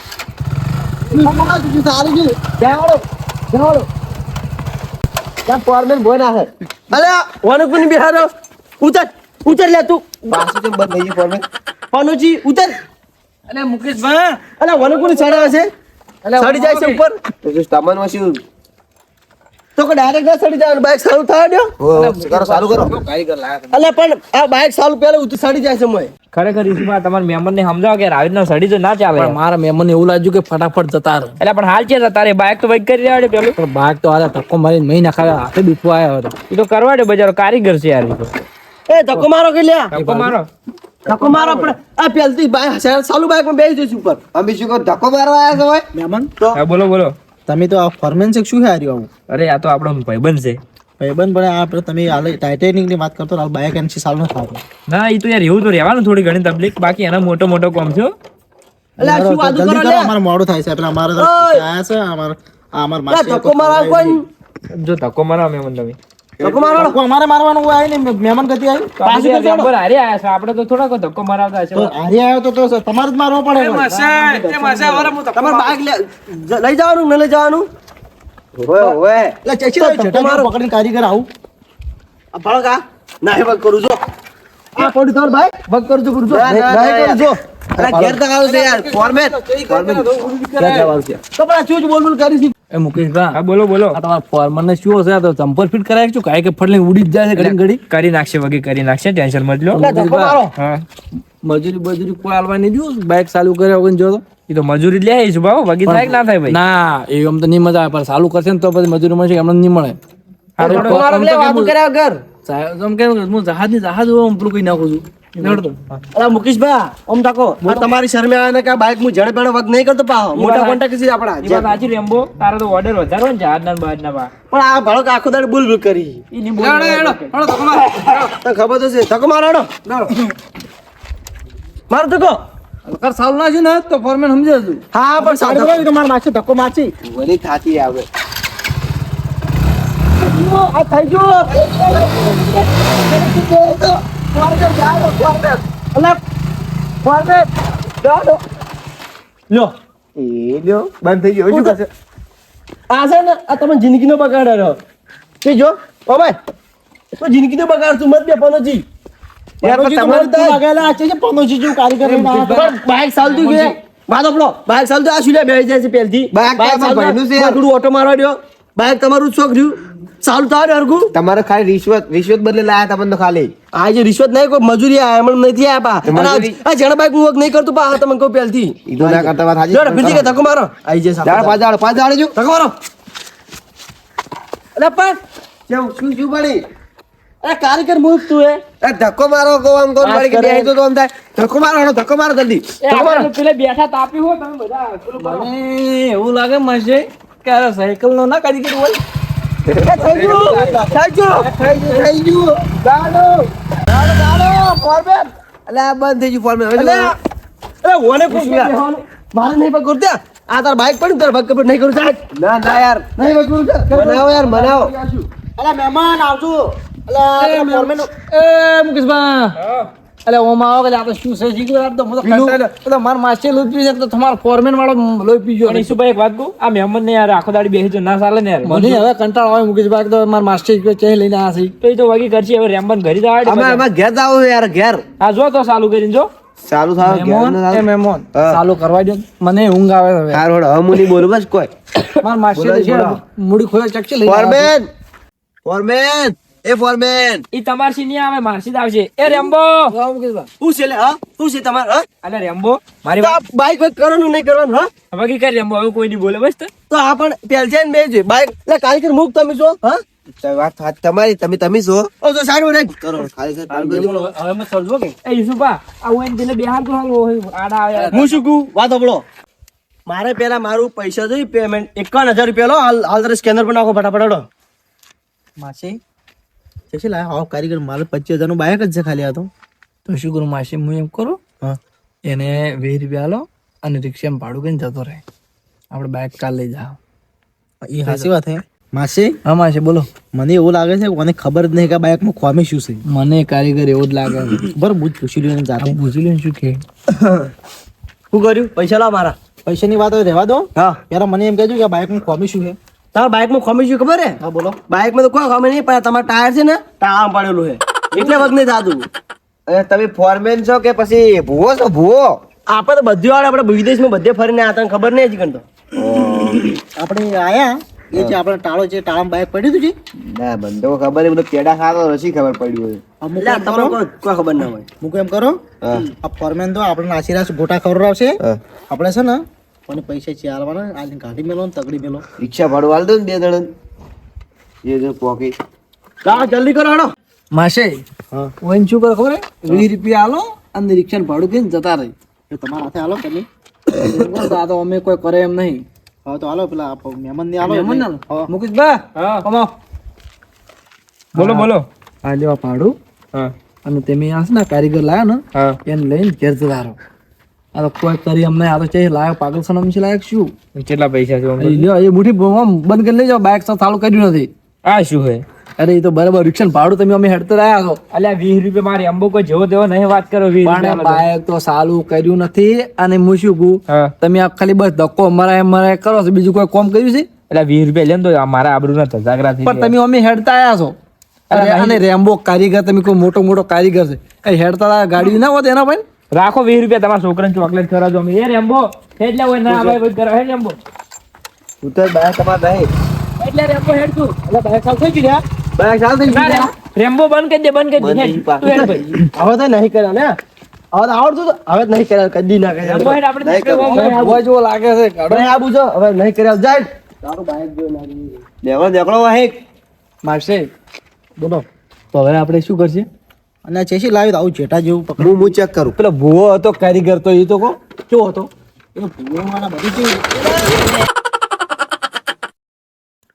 મારો તું સારી ગઈ. જાવડો. જાવડો. ત્યાં ફોરમેન બોય નાખે. અલ્યા ઓને કોની બિહારો. ઉતર. ઉતર લે તું. પાછું કેમ બંધ થઈ ગયું ફોરમેન? પનોજી ઉતર. અલે મુકેશભાઈ અલ્યા ઓને કોની ચડાવે છે? સડી જાય છે ઉપર. તો સામાન વસ્યું. તો કે ડાયરેક્ટ ના સડી જાય, બાઇક ચાલુ થવા દો. કરો ચાલુ કરો. અલ્યા પણ આ બાઇક ચાલુ પહેલા ઉતર સડી જાય છે મોય. ખરેખર ઈસુભા તમારા મહેમાન ને સમજાવો કે આવી રીતના સડી તો ના ચાલે. પણ મારા મહેમાન એવું લાગ્યું કે ફટાફટ જતા રહે. એટલે પણ હાલ છે તારે બાઇક તો વૈક કરી દેવાડે પેલું. પણ બાઈક તો હાલે ધક્કો મારીને મહી નાખાવે હાથે બીઠવો આવ્યો હતો. એ તો કરવા દે બજારો, કારીગર છે યાર. ઈ તો એ ધક્કો મારો કે લ્યા. ધક્કો મારો. ધક્કો મારો પણ આ પહેલથી બાઇક ચાલુ બાઇક માં બેસી જઈશ ઉપર. અમે શું કહો ધક્કો મારવા આવ્યા છો ભાઈ? મહેમાન તો હા બોલો બોલો. તમે તો આ ફોર્મેન છે શું હાર્યું આવું અરે આ તો આપણો ભાઈબંધ છે. ભાઈબંધ પણ આપણે તમે હાલ ટાઇટેનિક ની વાત કરતો હાલ બાઈક એનસી સાલ નો થાતો. ના એ તો યાર એવું તો રહેવાનું થોડી ઘણી તકલીફ, બાકી એના મોટો મોટો કોમ છે. અલ્યા શું વાતું જલ્દી કરો કરો લ્યા. અમારે મોડું થાય છે એટલે અમારે તો ઓય. આયા છે અમારે અમાર અલ્યા માસી ધક્કો મારવા કોઈ. જો ધક્કો મારો મહેમાન તમે. ધક્કો મારો. ધક્કો અમારે મારવાનું હોય ને મહેમાન ગતિ આવી પાછું તો રેમ્બો હારી આયા છે, આપણે તો થોડા કોઈ ધક્કો મારવતા તો છે. હારી આવ્યો તો તમારે જ મારવો પડે તમારે બાઇક લઈ જવાનું ને લઈ જવાનું? ઓય ઓય એટલે ચેચી તો લાવ્યો, ધક્કો મારો. પકડીને કારીગર આવું આ ભાળો કા ના એ વગ કરું જો આ પડ્યું તાર ભાઈ વગ કરું છું જો ના કરું જો અરે ઘેર તક આવું છે યાર ફોરમેન ઘેર જવાનું છે તો પણ આ શું બોલ બોલ કરી છે એ મુકેશભાઈ હા બોલો બોલો આ તમારા ફોરમન ને શું હશે? આ તો ચંપલ ફિટ કરાય છું કાંઈ કે ફટલે ઉડી જ જાય છે ઘડી ઘડી. કરી નાખશે વગી કરી નાખશે ટેન્શન મત લો ધક્કો મારો હા મજૂરી કોઈ હાલવા નહીં જોયું બાઇક ચાલુ કર્યા વગર જો તો. એ તો મજૂરી જ લે આવીશું બાબુ વગી થાય કે ના થાય ભાઈ ના એ આમ તો નહીં મજા આવે પણ ચાલુ કરશે ને તો પછી મજૂરી મળશે એમને નહીં મળે. ધક્કો મારો એટલે વાતો કર્યા વગર આમ કેમ કે હું જહાજ હું પેલું કઈ નાખું છું. લેવડો. અલા મુકેશભાઈ ઓમ તાકો આ તમારી શરમે આવે ને કે આ બાઈક હું ઝડપ પેડો વગ નહીં કરતો પાહો મોટા કોન્ટેક્ટ છે આપણા એ વાત સાચી રેમ્બો તારો તો ઓર્ડર વધારો ને જહાજના ને બહારના બા પણ આ ભાળો કે આખો દાડ બુલ બુલ કરી ઈ ની બોલ તો ખબર તો છે ધક્કો મારો હેડો મારો ધક્કો અગર ચાલુ ના છે ને તો ફોરમેન સમજે છું. હા પણ સાદો કે માર મારશે ધક્કો મારશે વળી થાતી આવે આ થઈ ગયો અલા ફોરમેન જાડો લ્યો એ લ્યો બંધ થઈ ગયો શું કરશે આ છે ને આ તમે જિંદગીનો બગાડ રહ્યો કે જો ઓ ભાઈ તો જિંદગીનો બગાડ તું મત બે પનોજી યાર પણ તમારે તો લાગેલા આ છે પનોજી જેવું કારીગર પણ બાઈક ચાલતું કે વાદો પડો બાઈક ચાલતું આ શુલે બેસી જાય છે પહેલથી બાઈક ભાઈનું છે થોડું ઓટો મારવા દ્યો બાઈક તમારું જ શોખ રહ્યું ચાલુ થાય હરગું તમારે ખાલી રિશ્વત બદલે લાયા તમને તો ખાલી આ જે રિશ્વત નહીં કોઈ મજૂરી આ એમ નથી આપ્યા અને આ જણા બાઈક હું નહીં કરતું પા તમને કહું પહેલથી ઈદો ના કરતા વાત હાજી જો ફીરથી કે ધક્કો મારો આઈ જે જાડ પાંચ જાડ જો ધક્કો મારો અરે પણ કેવું શું પડી અરે કારીગર મૂક તું એ એ ધક્કો મારો કો આમ કોણ પડી કે બેહી તો આમ થાય ધક્કો મારો ધક્કો મારો જલ્દી પેલે બેઠા તાપી હો તમે બધા પેલું કરો. મને એવું લાગે મશે કે આ સાયકલ નો ના કાઢી કર્યું હોય. થઈ ગયું દાડો ફોરમેન અલે આ બંધ થઈ ગયું ફોર્મ અલે અરે ઓને પૂછ મારે નહીં પકડ દે આ તાર બાઈક પડ્યું તાર ભાગ કબર નહીં કરું ચાલ ના ના યાર નહીં પકડું બનાવો યાર બનાવો અલા મહેમાન આવજો અલા ફોરમેન એ મુકેશભાઈ અલે ઓમાં આવો કે આ તો શું છે શીખવું યાર તો મને તો કંટાળ્યો. તો માર માસ્ટર લોહી પી જાય તો તમારો ફોરમેન વાળો લોહી પીજો પણ ઈશુભાઈ એક વાત કહું આ મહેમાન ને યાર આખો દાડી બેસી તો ના ચાલે ને યાર મને હવે કંટાળો આવે મુકેશભાઈ તો માર માસ્ટર ચે લઈને આ છે તો એ તો વગી કરશે હવે રેમ્બન ઘરે અમે જવા આમાં ઘેર જાવ યાર ઘેર આ જો તો ચાલુ કરીને જો ચાલુ થાવ ઘેર મહેમાન એ મહેમાન હા. ચાલુ કરવા દો મને ઊંઘ આવે હવે હાર હોડ હવે મુની બોલું બસ કોઈ માર માસ્ટર છે મૂડી ખોયો ચકચી લઈને ફોરમેન ફોરમેન એ ફોરમેન ઈ તમારથી નહીં આવે મારથી જ આવશે એ રેમ્બો આવો મુકેશભાઈ શું છે લે હા શું છે તમારે હા અલે રેમ્બો મારી તો આ બાઈક ભાઈ કરવાનું નહીં કરવાનું હા વગી કરી રેમ્બો હવે કોઈ નહીં બોલે બસ તો તો આ પણ પહેલથી બે છે બાઈક એટલે કારીગર મૂક તમે જો હા વાત વાત તમારી તમે છો ઓ તો સાઈડ માં કરો ખાલી સાહેબ હવે મેં સમજો કે એ ઈશુભા આ ઓઈન દિને બેહાર તો હાલ આડા આવે હું શું કહું વાત સાંભળો મારે પેલા મારું પૈસા જોઈ પેમેન્ટ 51,000 રૂપિયા લો હાલ તારે સ્કેનર પર નાખો ફટાફટ હડો માસી છે લાયા આવો કારીગર મારે 25,000 નું બાઈક જ છે ખાલી આ તો શું કરું માસી હું એમ કરું હા એને 20 રૂપિયા લો અને રિક્ષામાં ભાડું કરીને જતો રહે આપણે બાઇક કાલ લઈ જાઓ એ હાસી વાત હે માસી હા માસી બોલો મને એવું લાગે છે કે મને ખબર જ નહીં કે આ બાઈકમાં ખોમી શું છે મને કારીગર એવો જ લાગે બરાબર હું જ પૂછી લઉં જાતે પૂછી લે શું કે શું કર્યું પૈસા લાવ મારા પૈસાની વાત હોય રહેવા દો હા યાર મને એમ કહેજો કે આ બાઈકમાં ખોમી શું છે તારા બાઈકમાં ખોમી શું ખબર હે હા બોલો બાઈકમાં તો કોઈ ખોમી નહીં પણ તમારા ટાયર છે ને ટાળામાં પડેલું છે એટલે વખત નહીં થતું અને તમે ફોરમેન છો કે પછી ભૂવો છો ભૂવો આપણે તો બધી વાળા આપણે વિદેશમાં બધે ફરીને આ તને ખબર નહીં હજી કંતો આપણે આયા એ જે આપણે ટાળો છે ટાળામાં બાઈક પડ્યું હતું છે ના બંધો ખબર નહીં બધું પેડા ખાતો રસી ખબર પડી હોય અમુક એટલે એમ તમને કરો કોઈ ખબર ના હોય મૂકો એમ કરો હા. આ ફોરમેન તો આપણે નાસીરાસ ગોટા ખવડાવશે હા. આપણે છે ને મને પૈસા છે આલવાના આ ગાડી મેલો ને તગડી મેલો રિક્ષા ભાડું હાલ દો ને 2 જણ એ જો પોકેટ લાવ જલ્દી કરો હડો માસે હા ઓઈન શું કરે ખબર 20 રૂપિયા આલો અને રિક્ષાનું ભાડું કરીને જતા રહે એ તમારા હાથે આલો તમે આ તો અમે કોઈ કરે એમ નહીં હવે તો હાલો પેલા મહેમાન ને આલો મહેમાન એટલે. ના મુકેશભાઈ હા કમાઓ બોલો બોલો આ લેવા ભાડું હા અને તમે આ છે ને કારીગર લાયા ને હા એને લઈને ઘેર જતા રહો આ તો કોઈ કરી અમને આ તો ચાહે લાયક પાગલ સનમ છે લાયક શું કેટલા પૈસા છે એ લ્યો એ મુઠ્ઠી આમ બંધ કરી લઈ જાઓ બાઇક તો ચાલુ કર્યું નથી આ શું હે અરે એ તો બરાબર રિક્ષા ભાડું તમે અમે હેડતા રહ્યા છો અલ્યા 20 રૂપિયા મારી અંબો કોઈ જેવો તેવો નહીં વાત કરો 20 પણ રૂપિયા બાઇક તો ચાલુ કર્યું નથી અને હું શું કહું હા તમે આ ખાલી બસ ધક્કો મરાય કરો છો બીજું કોઈ કોમ કર્યું છે એટલે 20 રૂપિયા લે ને તો મારા આબરૂના ધજાગરા થઈ પણ ગયા. તમે અમે હેડતા આયા છો અને રેમ્બો કારીગર તમે કોઈ મોટો મોટો કારીગર છે એ હેડતા ગાડી ના હોત એના ભાઈ રાખો 20 રૂપિયા તમારા છોકરાને ચોકલેટ ખવડાવજો અમે. એ રેમ્બો એટલે હોય ના ભાઈ ભાઈ કરો હે રેમ્બો તું તો બાઈક તમારે નહીં એટલે રેમ્બો હેડ તું એટલે ભાઈ સાવ થઈ ગયા બાઈક ચાલ થઈ ના, ના, રેમ્બો બંધ કરી દે બંધ કરી દે હેડ. તું હેડ ભાઈ હવે તો નહીં કર્યા ને હવે તો આવડતું તો હવે તો નહીં કર્યા કદી ના રેમ્બો કર્યા હેડ આપણે નહીં કર્યા. ભોય જેવો લાગે છે ગાડો હવે આ બુજો હવે નહીં કર્યા જાય તારું બાઈક જો ના દેખડો વાહે મારશે બોલો તો હવે આપણે શું કરશે અને ચેસી લાવી આવું જેટા જેવું પકડ હું ચેક કરું પેલો ભૂવો હતો કારીગર તો એ તો કહો કેવો હતો એ ભૂવાના બધું કેવું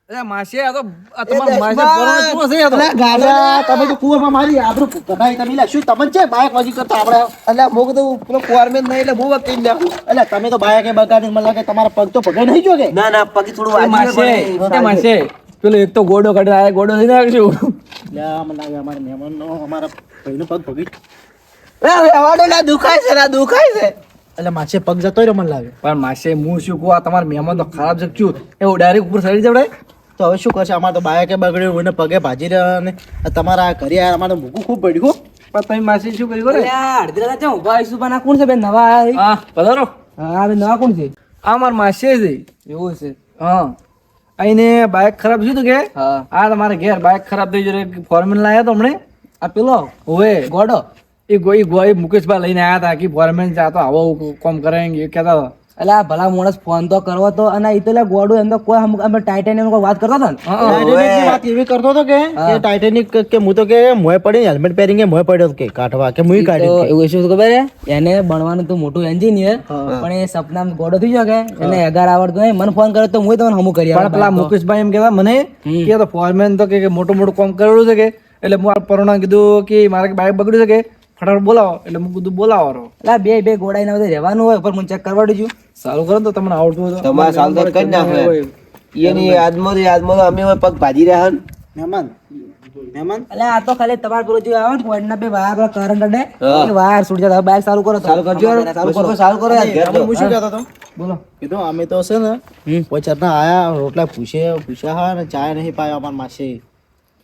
અરે માસી આ તો આ તમારો માસી બરોબર શું હશે આ તો? અલા ગાડા તમે તો કુવામાં મારી આબરૂ કઢાઈ તમે લા શું તમને છે બાઈક વજી કરતા આપણે અલ્યા મોક તો પેલો ફોરમેન નહીં એટલે બહુ વખત નાખું એટલે તમે તો બાઈકે બગાડી મને લાગે તમારા પગ તો ભગાઈ નહીં જોગે ના ના પગે થોડું એ વાગ્યું માસે પેલો એક તો ગોડો કાઢે આ ગોડો થઈ નાખશું લ્યા મને લાગે અમારા મહેમાનનો અમારા ભાઈનો પગ ભગી રેવાડો ના દુખાય છે ના દુખાય છે એટલે માસે પગ જતો રહ્યો મને લાગે પણ માસે હું શું કહું આ તમારા મહેમાન તો ખરાબ છે ક્યું એવું ડાયરેક્ટ ઉપર સડી જવડાય તો હવે શું કરશે અમારે તો બાઈકે બગડ્યું એને પગે ભાજી રહ્યા અને આ તમારા ઘરે આયા અમારે મૂકવું ખૂબ પડ્યું પણ તમે માસી શું કર્યું કરે અડધી રાતે ચા ઉભા આવીશું પણ આ કોણ છે બેન નવા આયા? હા પધારો હા બેન નવા કોણ છે આ મારા માસી છે એવું છે હા આઈને બાઇક ખરાબ શું કે હા આ તમારે ઘેર બાઇક ખરાબ થઈ જશે ફોરમેન લાયા તો હમણે આ પેલો ઓવે ગોડો ગોઈ મુકેશભાઈ લઈને આયા હતા કે ફોરમેન છે આ તો આવો કોમ કરાયેંગે એ કહેતા હતા એટલે આ ભલા માણસ ફોન તો કરવો તો અને એ તો ગોડું એમ તો કોઈ અમે ટાઇટેનિયમ કોઈ વાત કરતા હતા ને ટાઇટેનિકની વાત એવી કરતો હતો કે ટાઇટેનિક કે હું તો કે મોય પડી હેલ્મેટ પહેરીને મોય પડ્યો કે કાઢવા કે મુઈ તો કાઢી એવું શું ખબર છે એને ભણવાનું તો મોટું એન્જિનિયર પણ એ સપનામાં ગોડો થઈ ગયો કે એને 11 આવડતું નહીં મને ફોન કર્યો તો હું તમને હમું કરી પણ પેલા મુકેશભાઈ એમ કહેતા મને કે આ તો ફોરમેન તો કે મોટું મોટું કામ કરેલું છે કે એટલે હું આ પરોણા કીધું કે મારે બાઇક બગડ્યું છે કે ફટાફટ બોલાવો એટલે હું કીધું બોલાવો રહો એટલે બે ગોડાઈ ના બધે રહેવાનું હોય પર મને ચેક કરવા દેજો સારું કરો ને તો તમને આવડતું હોય તો તમારે સાલ તો કરી નાખો એની યાદમાં તો અમે હવે પગ ભાજી રહ્યા હન. મહેમાન એટલે આ તો ખાલી તમારે પેલું જે આવે ને point ના બે વાયર પેલા કરંટ અડે એ વાયર છૂટી જાય બાઇક ચાલુ કરો ચાલુ કરજો સારું કરો યાર, ઘેર અમે જાઓ. હું શું કહેતો હતો બોલો કીધું અમે તો છે ને કોઈ ચરના આયા રોટલા પૂછ્યા હા ને ચાય નહીં પાયો અમારા માસે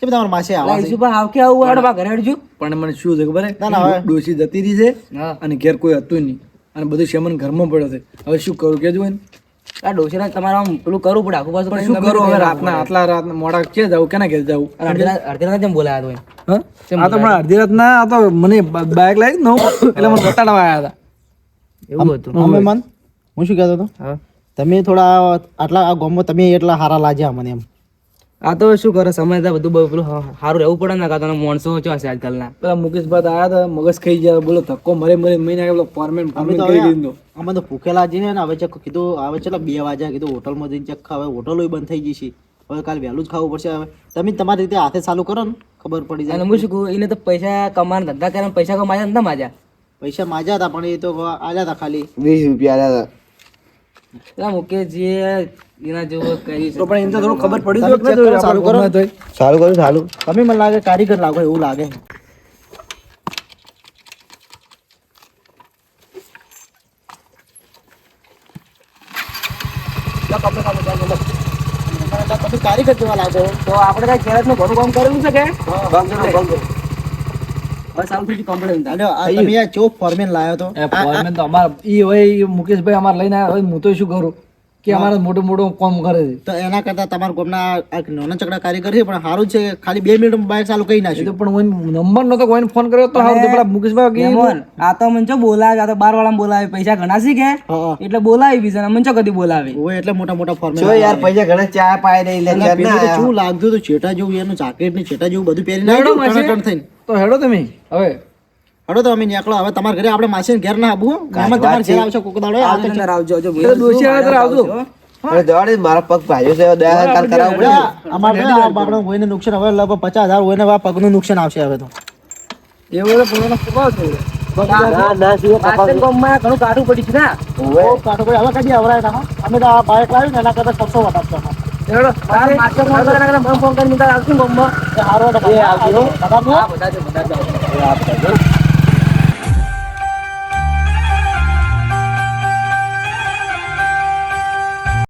કેમ તમારા માસે આવા છે? ઈસુભા આવ કે આવું વાળો ઘરે હડજો પણ મને શું છે ખબર ના, ના, હવે. ડોસી જતી રહી છે હા અને ઘેર કોઈ હતું નહીં અને બધું શેમન ઘરમાં પડ્યો છે હવે શું કરું કેજો ને આ ડોશીને તમારે આમ પેલું કરવું પડે આખું પાછું પણ શું કરું હવે રાતના આટલા રાતના મોડા ક્યાં જાવું કેના ઘેર જાવું અડધી રાત જેમ બોલાયા તો હા? આ તો મને અડધી રાતના આ તો મને બાઇક લાવી નવું એટલે મને બતાડવા આવ્યા હતા એવું હતું અમે મન હું શું કહેતો હતો હા તમે થોડા આટલા આ ગામમાં તમે એટલા હારા લાગ્યા મને એમ આ તો શું કરે સમજતા બધું પેલું સારું રહેવું પડે ને કાં તો માણસો ચો હશે આજકાલના પેલા મુકેશભાઈ આયા હતા મગજ ખાઈ ગયા બોલો ધક્કો મરે મરે મહિને પેલો ફોરમેન અમે તો કહી હવે દીધું અમે તો ભૂખેલા જઈએ ને હવે ચેક કીધું હવે ચલો 2 વાગ્યા કીધું હોટલમાં જઈને ચેક હવે હોટલો બંધ થઈ જશે હવે કાલે વહેલું જ ખાવું પડશે હવે તમે તમારી રીતે હાથે ચાલુ કરો ને ખબર પડી અને જાય હું શું કહું એને તો પૈસા કમાવાના ધંધા કરે પૈસા કમાયા ને માજા પૈસા માજ્યા હતા પણ એ તો આલ્યા હતા ખાલી 20 રૂપિયા આલ્યા હતા. પેલા મુકેશજીએ એના જેવો કરી તો પણ એમ તો થોડું ખબર પડી તમે check કરો, સારું કરો. સારું કરું સારું તમે મને લાગે કારીગર લાગો એવું લાગે તમે કારીગર જેવા લાગો તો આપણે કઈ ખેડૂત નું ઘણું કામ કરેલું છે કે બંધ બસ સારું થઈ કમ્પ્લેટ અને આ તમે આ ચો ફોરમેન લાવ્યો તો ફોરમેન તો અમાર ઈ હોય ઈ મુકેશભાઈ અમાર લઈને આવ્યા હોય હું તો શું કરું કે અમારે મોટું મોટું કામ કરે છે તો એના કરતા તમારા ગામના આ નાના ચકડા કારીગર છે પણ સારું છે ખાલી 2 મિનિટમાં બાઇક ચાલુ કરી એ નાખ્યું તો પણ નંબર નતો કોઈને ફોન કર્યો તો હારું તો પેલા મુકેશભાઈ કીધું મેમોન આ તો મને ચો બોલાવે આ તો 12 વાળા બોલાવે પૈસા ઘણા છે કે હા એટલે બોલાવી બીજા મને ચો કદી બોલાવે ઓય એટલે મોટા મોટા ફોરમેન જો યાર પૈસા ઘણા ચા પાય નહીં લે એટલે ઘેર ના પેલું તો આયા. શું લાગતું હતું ચેટા જેવું એનું જાકેટ ને ચેટા જેવું બધું પહેરીને હેડો આવ્યું, માસી. ટણાટણ થઈને. તો હેડો તમે હવે હડો તો અમે નીકળો હવે તમારા ઘરે આપણે માસીને ઘેર ના આવવું મહેમાન તમારા ઘરે આવશે કોક દાડો આવશે. અંદર આવજો જો એટલે ડોશી આવે ત્યારે આવજો અરે જવા દે, મારા પગ ભાજ્યો છે હવે 10,000 કરાવવું પડે. અમારે તો આપણે કોઈને નુકસાન હવે લગભગ 50,000 હોય ને પગનું નુકસાન આવશે હવે તો એવું તો પોતાનો સ્વભાવ છે ના ના સીધો કપાસ. આસ્તે ગામમાં ઘણું કાઢવું પડી છે ને ઓવે. કાઢો ભાઈ હવે કદી આવરાય ના અમે તો આ બાઇક લાવ્યું ને એના કરતા 600 વધારશો અમે. હેડો મારે માસ્ટર ફોન કરીને મને ફોન કરીને આવશું ગામમાં એ હારો એ આવજો. બધા હા બધા જ બધા જ એ આપતા જો.